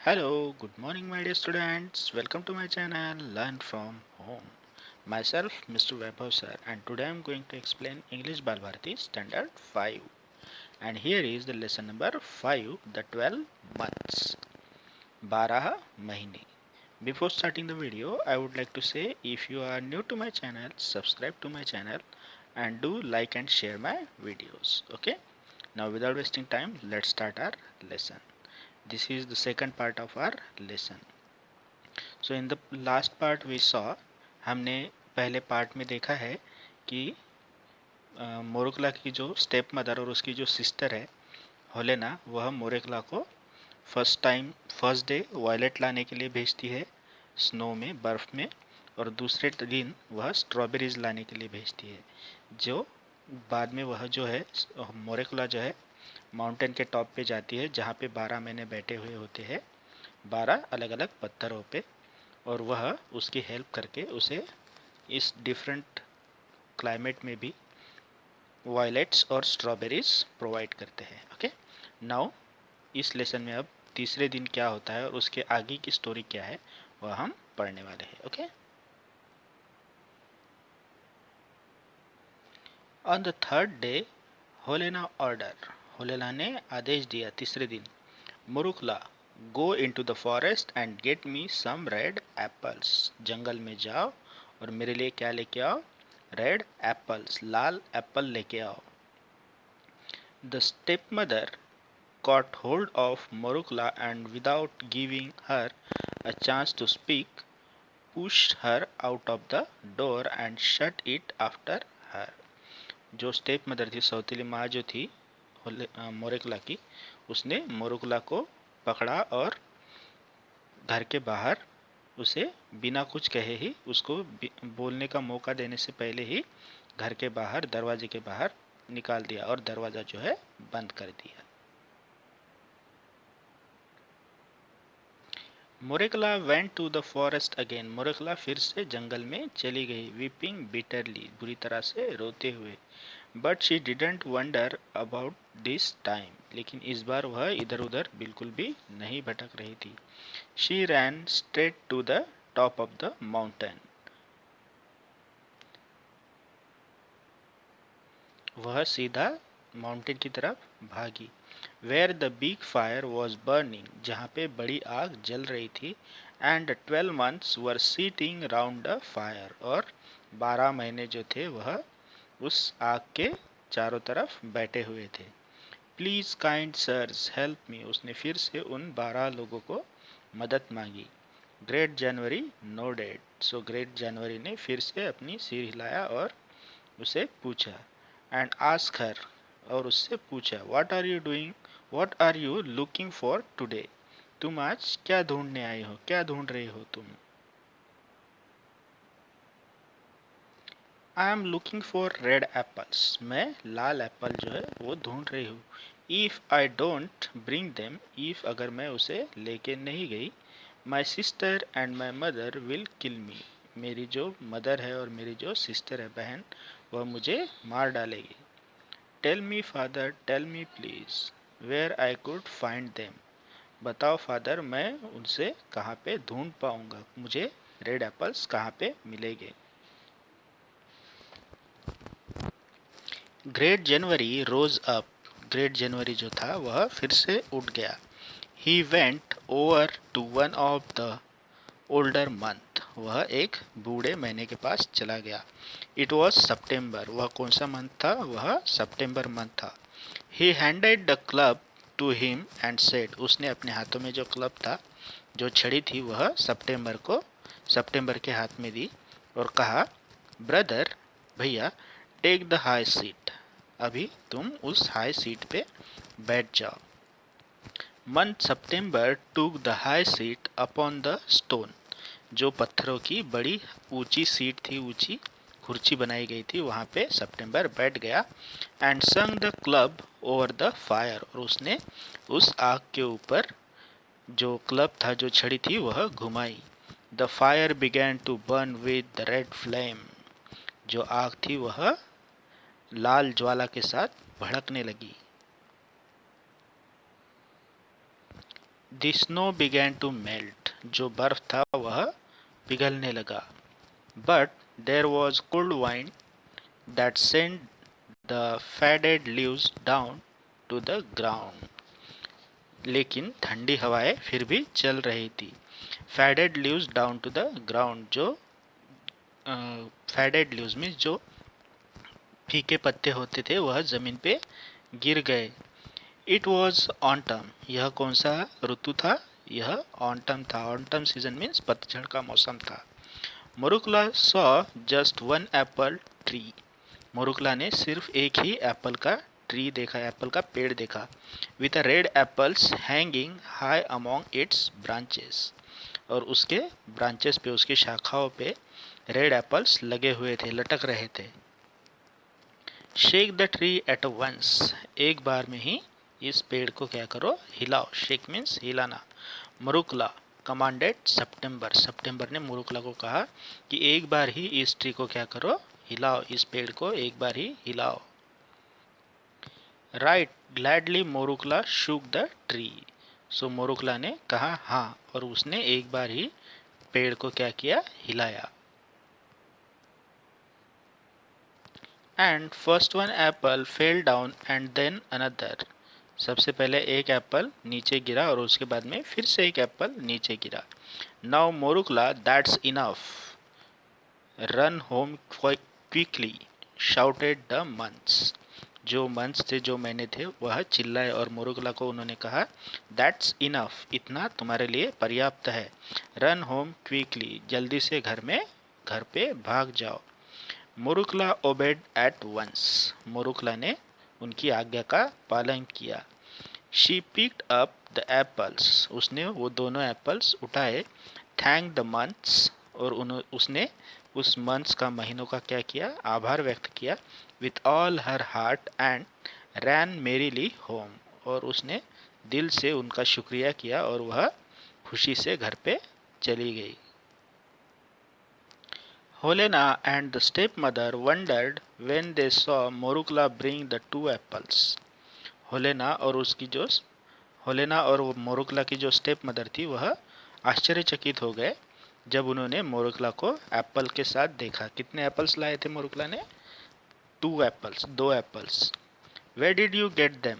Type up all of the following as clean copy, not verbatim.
Hello, good morning, my dear students. Welcome to my channel Learn from Home. Myself, Mr. Vaibhav sir, and today I am going to explain English Balbharati Standard 5. And here is the lesson number 5, the 12 months. 12 mahine. Before starting the video, I would like to say if you are new to my channel, subscribe to my channel and do like and share my videos. Okay? Now without wasting time, let's start our lesson. This is the second part of our lesson. So in the last part we saw, हमने पहले part में देखा है कि मोरकला की जो step mother और उसकी जो सिस्टर है होलेना, वह मोरकला को फर्स्ट डे वॉयलेट लाने के लिए भेजती है स्नो में, बर्फ़ में, और दूसरे दिन वह स्ट्रॉबेरीज लाने के लिए भेजती है। जो बाद में वह जो है मोरकला जो है माउंटेन के टॉप पे जाती है जहाँ पे 12 महीने बैठे हुए होते हैं 12 अलग अलग पत्थरों पे, और वह उसकी हेल्प करके उसे इस डिफरेंट क्लाइमेट में भी वायलेट्स और स्ट्रॉबेरीज प्रोवाइड करते हैं। ओके, नाउ इस लेसन में अब तीसरे दिन क्या होता है और उसके आगे की स्टोरी क्या है वह हम पढ़ने वाले हैं। Okay, on the third day Holena ने आदेश दिया तीसरे दिन, Marouckla go into the forest and get me some red apples. जंगल में जाओ और मेरे लिए क्या लेके आओ? रेड एप्पल्स, लाल एप्पल लेके आओ। The step mother caught hold of Morukla and without giving her a chance to speak, pushed her out of the door and shut it after her. जो स्टेप मदर थी, सौतेली माँ जो थी मोरकला की, उसने मोरकला को पकड़ा और घर के बाहर उसे बिना कुछ कहे ही, उसको बोलने का मौका देने से पहले ही घर के बाहर, दरवाजे के बाहर निकाल दिया और दरवाज़ा जो है बंद कर दिया। Marouckla went to the forest again. Marouckla फिर से जंगल में चली गई, वीपिंग बिटरली, बुरी तरह से रोते हुए। But she didn't wonder about this time, लेकिन इस बार वह इधर उधर बिल्कुल भी नहीं भटक रही थी। She ran straight to the top of the mountain. वह सीधा माउंटेन की तरफ भागी। Where the big fire was burning, जहाँ पे बड़ी आग जल रही थी। And 12 months were sitting round the fire, और 12 महीने जो थे वह उस आग के चारों तरफ बैठे हुए थे। Please kind sirs help me, उसने फिर से उन 12 लोगों को मदद मांगी। Great January nodded, so great January ने फिर से अपनी सिर हिलाया और उसे पूछा। एंड आस्क हर, और उससे पूछा, what are you looking for today, तुम आज क्या ढूंढने आई हो, क्या ढूंढ रही हो तुम? I am looking for red apples, मैं लाल एप्पल जो है वो ढूंढ रही हूँ। If I don't bring them, if अगर मैं उसे लेके नहीं गई, my sister and my mother will kill me, मेरी जो मदर है और मेरी जो सिस्टर है, बहन, वह मुझे मार डालेगी। Tell me father, tell me please, where I could find them, बताओ फादर मैं उनसे कहाँ पे ढूंढ पाऊँगा, मुझे रेड एप्पल्स कहाँ पे मिलेंगे। Great January rose up, great January जो था वह फिर से उठ गया। He went over to one of the older month, वह एक बूढ़े महीने के पास चला गया। इट वॉज सितंबर, वह कौन सा मंथ था? वह सितंबर मंथ था। He handed the club to him and said, उसने अपने हाथों में जो क्लब था, जो छड़ी थी, वह सितंबर के हाथ में दी और कहा, ब्रदर, भैया, टेक द हाई सीट, अभी तुम उस हाई सीट पे बैठ जाओ। Month September took the high seat upon the stone, जो पत्थरों की बड़ी ऊंची सीट थी, ऊंची कुर्सी बनाई गई थी, वहाँ पे सितंबर बैठ गया। एंड संग the club over the fire, और उसने उस आग के ऊपर जो क्लब था, जो छड़ी थी, वह घुमाई। The fire began to burn with the red flame, जो आग थी वह लाल ज्वाला के साथ भड़कने लगी। The snow began to melt, जो बर्फ था वह पिघलने लगा. But there was cold wind that sent the faded leaves down to the ground. लेकिन ठंडी हवाएं फिर भी चल रही थी. Faded leaves down to the ground, जो फेडेड लीव्स मीन्स जो फीके पत्ते होते थे वह जमीन पे गिर गए. इट वॉज ऑटम, यह कौन सा ऋतु था? यह ऑटम था. ऑटम सीजन मीन्स पतझड़ का मौसम था. Marouckla saw just one apple tree, Marouckla ने सिर्फ एक ही एप्पल का ट्री देखा, एप्पल का पेड़ देखा. With a red apples hanging high among its branches, और उसके ब्रांचेस पे, उसकी शाखाओं पे रेड एप्पल्स लगे हुए थे, लटक रहे थे. Shake the tree at once, एक बार में ही इस पेड़ को क्या करो? हिलाओ. शेक मीन्स हिलाना. मुरुकला कमांडेड सितंबर, सितंबर ने मुरुकला को कहा कि एक बार ही इस ट्री को क्या करो? हिलाओ, इस पेड़ को एक बार ही हिलाओ. Right gladly Marouckla shook the tree, so Marouckla ने कहा हाँ, और उसने एक बार ही पेड़ को क्या किया? हिलाया. And first one apple fell down and then another, सबसे पहले एक एप्पल नीचे गिरा और उसके बाद में फिर से एक एप्पल नीचे गिरा. Now Marouckla that's enough, run home quickly shouted the months, जो मंथ्स थे, जो महीने थे, वह चिल्लाए और मोरुकला को उन्होंने कहा दैट्स इनफ, इतना तुम्हारे लिए पर्याप्त है. रन होम क्विकली, जल्दी से घर पे भाग जाओ. मोरुकला ओबेड एट वंस, मोरुकला ने उनकी आज्ञा का पालन किया. She picked up the apples, उसने वो दोनों एप्पल्स उठाए. थैंक द मंथ्स, और उसने उस मंथ्स का, महीनों का क्या किया? आभार व्यक्त किया. With all her heart and ran merrily home, और उसने दिल से उनका शुक्रिया किया और वह खुशी से घर पे चली गई. Helena and the stepmother wondered when they saw Morukla bring the two apples. Helena और उसकी जो हेलेना और मोरुकला की जो स्टेप मदर थी वह आश्चर्यचकित हो गए जब उन्होंने मोरुकला को एप्पल के साथ देखा. कितने एप्पल्स लाए थे मोरुकला ने? 2 apples, 2 apples. Where did you get them,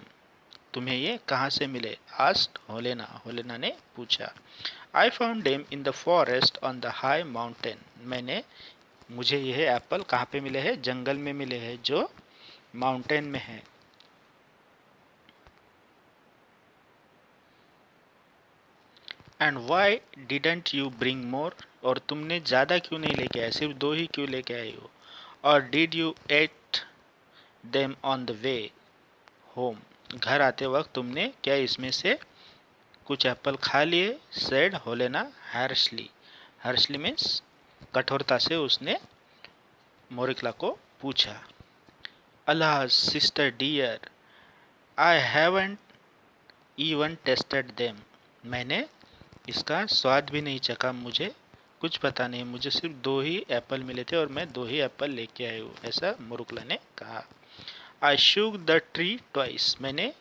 तुम्हें ये कहाँ से मिले? आस्क्ड हेलेना, हेलेना ने पूछा. I found them in the forest on the high mountain, मुझे यह एप्पल कहाँ पे मिले हैं? जंगल में मिले हैं, जो माउंटेन में है. And Y didn't you bring more, और तुमने ज़्यादा क्यों नहीं लेके आए? सिर्फ 2 ही क्यों लेके आए हो? और did you at them on the way home, घर आते वक्त तुमने क्या इसमें से कुछ एप्पल खा लिए? Said Helena harshly, harshly means कठोरता से उसने मोरुकला को पूछा. Alas sister dear, I haven't even tasted them, मैंने इसका स्वाद भी नहीं चखा, मुझे कुछ पता नहीं, मुझे सिर्फ 2 ही एप्पल मिले थे और मैं 2 ही एप्पल लेके आई हूँ, ऐसा मोरुकला ने कहा. आई शूक द ट्री ट्वाइस, मैंने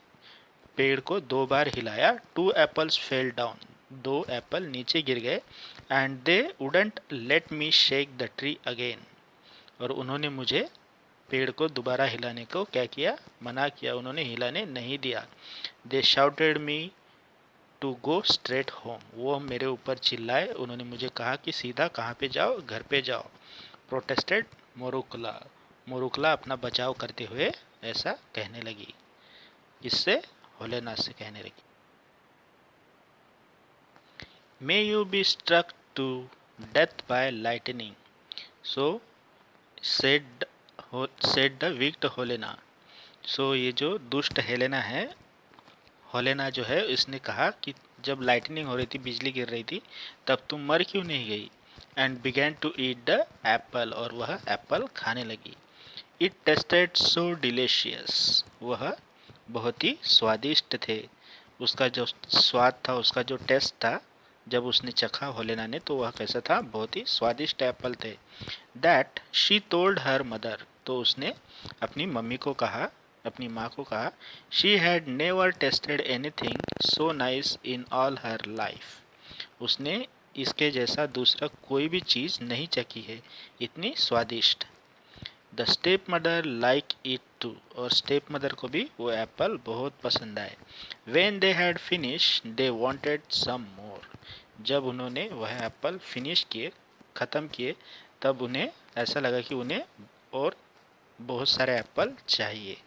पेड़ को 2 बार हिलाया. 2 एप्पल्स फेल डाउन, 2 एप्पल नीचे गिर गए. And they wouldn't let me shake the tree again, और उन्होंने मुझे पेड़ को दोबारा हिलाने को क्या किया? मना किया, उन्होंने हिलाने नहीं दिया. They shouted me to go straight home, वो मेरे ऊपर चिल्लाए, उन्होंने मुझे कहा कि सीधा कहाँ पे जाओ? घर पे जाओ. प्रोटेस्टेड मोरुकला, मोरुकला अपना बचाव करते हुए ऐसा कहने लगी. इससे हेलेना से कहने लगी. May you be struck to death by lightning, so said the wicked Helena, so ये जो दुष्ट हेलेना है, हेलेना जो है, इसने कहा कि जब लाइटनिंग हो रही थी, बिजली गिर रही थी, तब तुम मर क्यों नहीं गई? And began to eat the apple, और वह एप्पल खाने लगी. इट टेस्टेड सो डिलीशियस, वह बहुत ही स्वादिष्ट थे. उसका जो स्वाद था, उसका जो टेस्ट था, जब उसने चखा हेलेना ने, तो वह कैसा था? बहुत ही स्वादिष्ट एप्पल थे. That she told her mother, तो उसने अपनी मम्मी को कहा अपनी माँ को कहा, she had never tested anything so nice in all her life. उसने इसके जैसा दूसरा कोई भी चीज़ नहीं चखी है, इतनी स्वादिष्ट। The stepmother like it too, और स्टेप मदर को भी वो एप्पल बहुत पसंद आए। When they had finish they wanted some more. जब उन्होंने वह एप्पल फिनिश किए, ख़त्म किए, तब उन्हें ऐसा लगा कि उन्हें और बहुत सारे एप्पल चाहिए।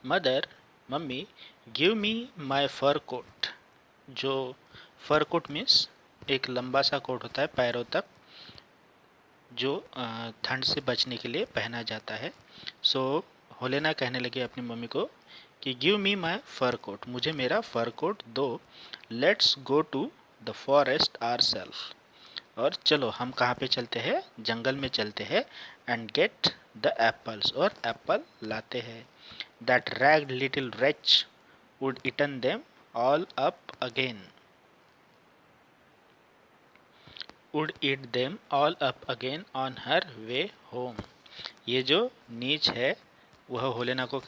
मदर, मम्मी, गिव मी माई फर कोट। जो फर कोट मीन्स एक लंबा सा कोट होता है पैरों तक, जो ठंड से बचने के लिए पहना जाता है। सो होलेना कहने लगे अपनी मम्मी को कि गिव मी माई फर कोट, मुझे मेरा फर कोट दो। Let's go to the forest ourselves, और चलो हम कहाँ पे चलते हैं, जंगल में चलते हैं। एंड गेट द एप्पल्स, और एप्पल लाते हैं। That ragged little wretch would eaten them all up again, would eat them all up again on her way home। ये जो नीच है वह होलेना को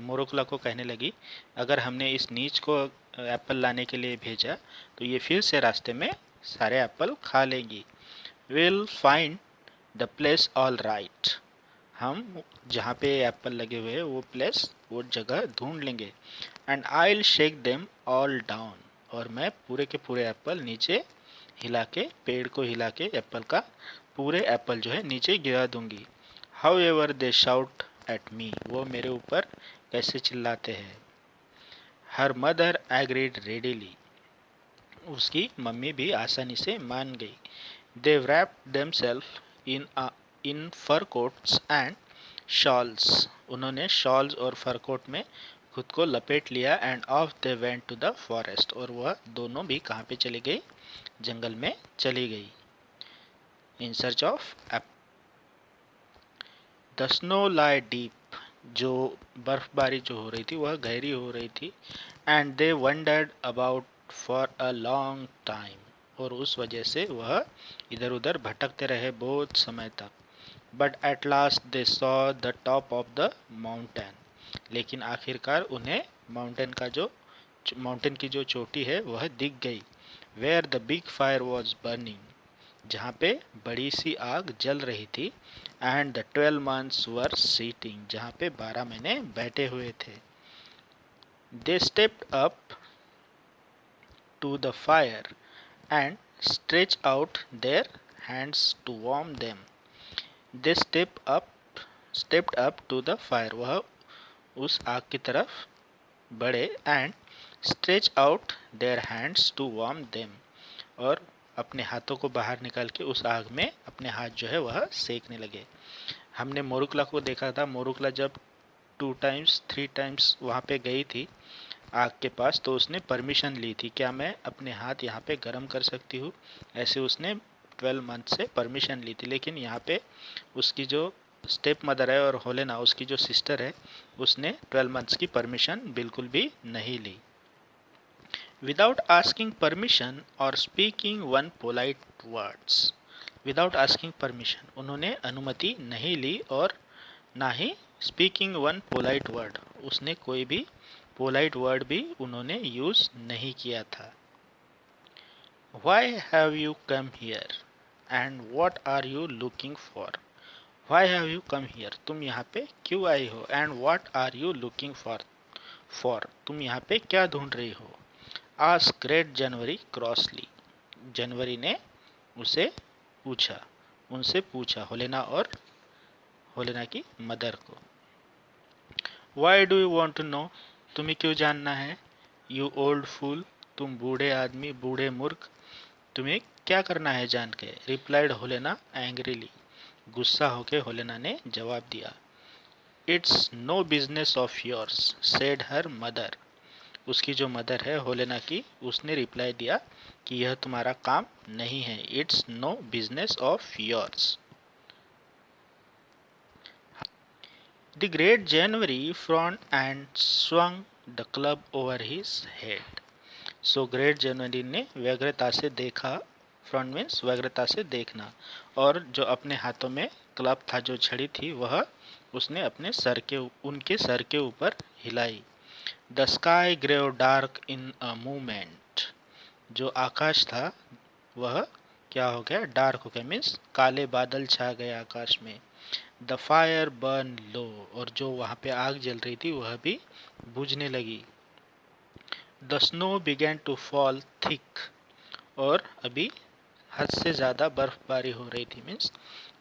मोरोकला को कहने लगी, अगर हमने इस नीच को एप्पल लाने के लिए भेजा तो ये फिर से रास्ते में सारे एप्पल खा लेगी। Will find the place all right, हम जहाँ पे एप्पल लगे हुए हैं वो जगह ढूंढ लेंगे। And I will shake them all down, और मैं पूरे के पूरे एप्पल नीचे हिला के, पेड़ को हिला के एप्पल का पूरे एप्पल जो है नीचे गिरा दूंगी। However they shout at me, वो मेरे ऊपर कैसे चिल्लाते हैं। हर मदर एग्रीड रेडीली, उसकी मम्मी भी आसानी से मान गई। They wrapped themselves in fur coats and shawls, उन्होंने शॉल्स और फर कोट में खुद को लपेट लिया। And off they went to the forest, और वह दोनों भी कहाँ पे चली गई, जंगल में चली गई। In search of Apple. The snow lie deep, जो बर्फबारी जो हो रही थी वह गहरी हो रही थी। And they wandered about for a long time, और उस वजह से वह इधर उधर भटकते रहे बहुत समय तक। But at last they saw the top of the mountain, लेकिन आखिरकार उन्हें माउंटेन की जो चोटी है वह दिख गई। Where the big fire was burning, जहाँ पे बड़ी सी आग जल रही थी। And the 12 months were sitting, जहाँ पे 12 महीने बैठे हुए थे। They stepped up to the fire and stretch out their hands to warm them. They stepped up to the fire, वह उस आग की तरफ बढ़े। and stretch out their hands to warm them, और अपने हाथों को बाहर निकाल के उस आग में अपने हाथ जो है वह सेकने लगे। हमने मोरुकला को देखा था, मोरुकला जब 2 times 3 times वहाँ पे गई थी आग के पास, तो उसने परमिशन ली थी, क्या मैं अपने हाथ यहाँ पे गर्म कर सकती हूँ, ऐसे उसने 12 मंथ से परमिशन ली थी। लेकिन यहाँ पे उसकी जो स्टेप मदर है और होलेना उसकी जो सिस्टर है, उसने 12 मंथ्स की परमिशन बिल्कुल भी नहीं ली। विदाउट आस्किंग परमिशन और speaking one polite words, without asking permission, उन्होंने अनुमति नहीं ली, और ना he speaking one polite word, उसने कोई भी पोलाइट वर्ड भी उन्होंने यूज़ नहीं किया था। Why have you come here and what are you looking for, why have you come here, तुम यहाँ पे क्यों आई हो। And what are you looking for, तुम यहाँ पे क्या ढूंढ रही हो। आस्क ग्रेट जनवरी क्रॉसली, जनवरी ने उनसे पूछा होलेना और होलेना की मदर को। Why do you want to know, तुम्हें क्यों जानना है। यू ओल्ड फूल, तुम बूढ़े आदमी, बूढ़े मूर्ख, तुम्हें क्या करना है जान के। रिप्लाइड होलेना एंग्रीली, गुस्सा होके होलेना ने जवाब दिया। It's no business of yours said her mother, उसकी जो मदर है होलेना की, उसने रिप्लाई दिया कि यह तुम्हारा काम नहीं है। It's no business of yours. The great January frowned and swung the club over his head. So great January ने व्यग्रता से देखा फ्रंट मीन्स व्यग्रता से देखना, और जो अपने हाथों में क्लब था, जो छड़ी थी, वह उसने अपने उनके सर के ऊपर हिलाई। The sky grew dark in a movement, जो आकाश था वह क्या हो गया, डार्क हो गया, मीन्स काले बादल छा गए आकाश में। द फायर बर्न लो, और जो वहाँ पे आग जल रही थी वह भी बुझने लगी। The snow began to fall thick, और अभी हद से ज़्यादा बर्फबारी हो रही थी, मीन्स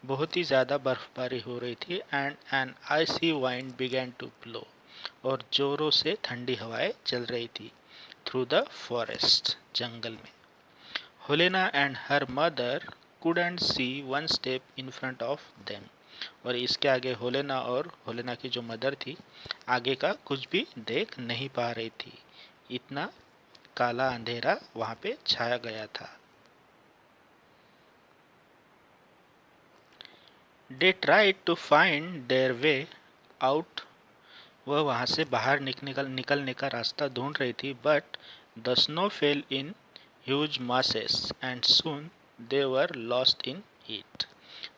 बहुत ही ज़्यादा बर्फबारी हो रही थी। And an icy wind began to blow, और जोरों से ठंडी हवाएं चल रही थी। थ्रू द फॉरेस्ट, जंगल में। Holena and her mother couldn't see one step in front of them, और इसके आगे होलेना और होलेना की जो मदर थी आगे का कुछ भी देख नहीं पा रही थी, इतना काला अंधेरा वहां पे छाया गया था। They tried to find their way out, वह वहां से बाहर निकलने का रास्ता ढूंढ रही थी। But the snow fail in huge masses and soon they were lost in it.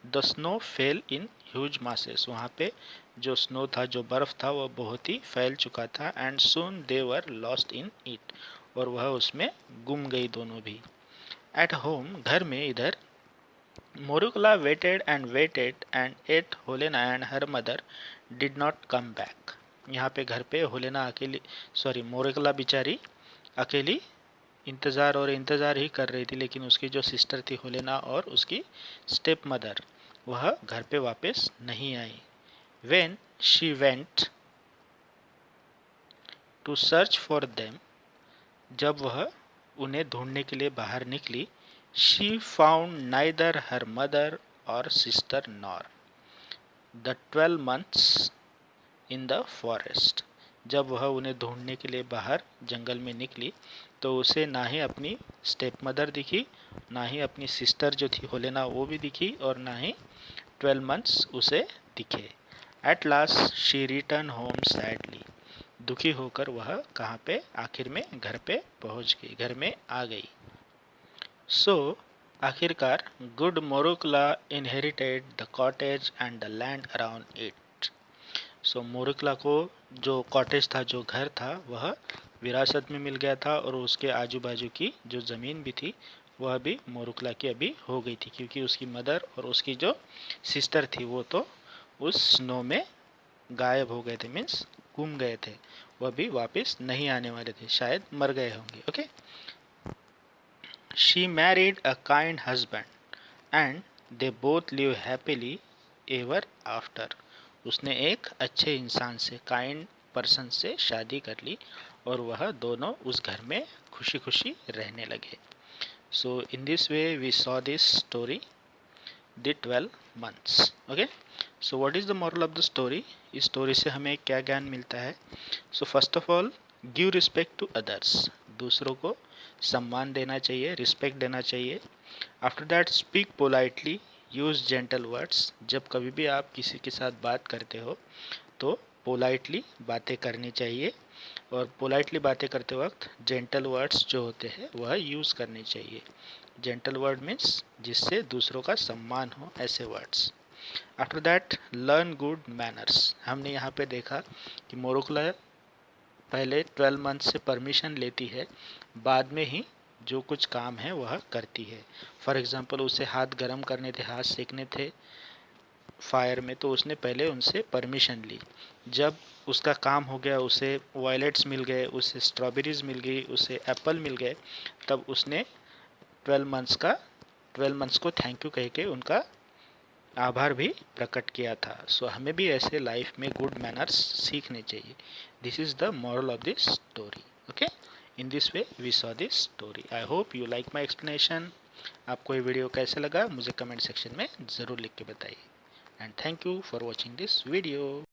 The snow fail in huge masses, वहाँ पे जो स्नो था, जो बर्फ था, वह बहुत ही फैल चुका था। And soon they were lost in it, और वह उसमें गुम गई दोनों भी। एट होम, घर में, इधर Marushka waited and ate Holena and her mother did not come back. यहाँ पे घर पे होलेना अकेली, सॉरी मोरुकला बेचारी अकेली इंतज़ार ही कर रही थी, लेकिन उसकी जो सिस्टर थी होलेना और उसकी स्टेप मदर, वह घर पे वापस नहीं आई। When she went to search for them, जब वह उन्हें ढूंढने के लिए बाहर निकली, she found neither her mother और sister nor the 12 months in the forest. जब वह उन्हें ढूंढने के लिए बाहर जंगल में निकली, तो उसे ना ही अपनी स्टेप मदर दिखी, ना ही अपनी सिस्टर जो थी होलेना वो भी दिखी, और ना ही 12 months उसे दिखे। At last she return home sadly, दुखी होकर वह कहाँ पे, आखिर में घर पे पहुंच गई, घर में आ गई। सो आखिरकार good Marushka inherited the cottage and the land around it. So Marushka को जो कॉटेज था, जो घर था, वह विरासत में मिल गया था, और उसके आजू बाजू की जो ज़मीन भी थी वह भी मोरुकला की अभी हो गई थी, क्योंकि उसकी मदर और उसकी जो सिस्टर थी वो तो उस स्नो में गायब हो गए थे, मीन्स गुम गए थे, वह भी वापस नहीं आने वाले थे, शायद मर गए होंगे। Okay. She married a kind husband and they both live happily ever after. उसने एक अच्छे इंसान से, काइंड पर्सन से शादी कर ली, और वह दोनों उस घर में खुशी खुशी रहने लगे। So in this way we saw this story the 12 months। Okay, so what is the moral of the story? इस स्टोरी से हमें क्या ज्ञान मिलता है? So first of all, give respect to others, दूसरों को सम्मान देना चाहिए, रिस्पेक्ट देना चाहिए। After that, speak politely, use gentle words, जब कभी भी आप किसी के साथ बात करते हो तो पोलाइटली बातें करनी चाहिए, और पोलाइटली बातें करते वक्त जेंटल वर्ड्स जो होते हैं वह यूज़ करने चाहिए। जेंटल वर्ड मीन्स जिससे दूसरों का सम्मान हो, ऐसे words. After that, learn good manners. हमने यहाँ पे देखा कि मोरुकला पहले 12 मंथ से परमिशन लेती है, बाद में ही जो कुछ काम है वह करती है। फॉर एग्ज़ाम्पल, उसे हाथ गर्म करने थे, हाथ सेकने थे फायर में, तो उसने पहले उनसे परमिशन ली। जब उसका काम हो गया, उसे वायलेट्स मिल गए, उसे स्ट्रॉबेरीज मिल गई, उसे एप्पल मिल गए, तब उसने 12 मंथ्स को थैंक यू कह के उनका आभार भी प्रकट किया था। सो हमें भी ऐसे लाइफ में गुड मैनर्स सीखने चाहिए। This is the moral of this story. Okay, in this way we saw this story. I hope you like my explanation. आपको ये वीडियो कैसे लगा मुझे कमेंट सेक्शन में ज़रूर लिख के बताइए। And thank you for watching this video.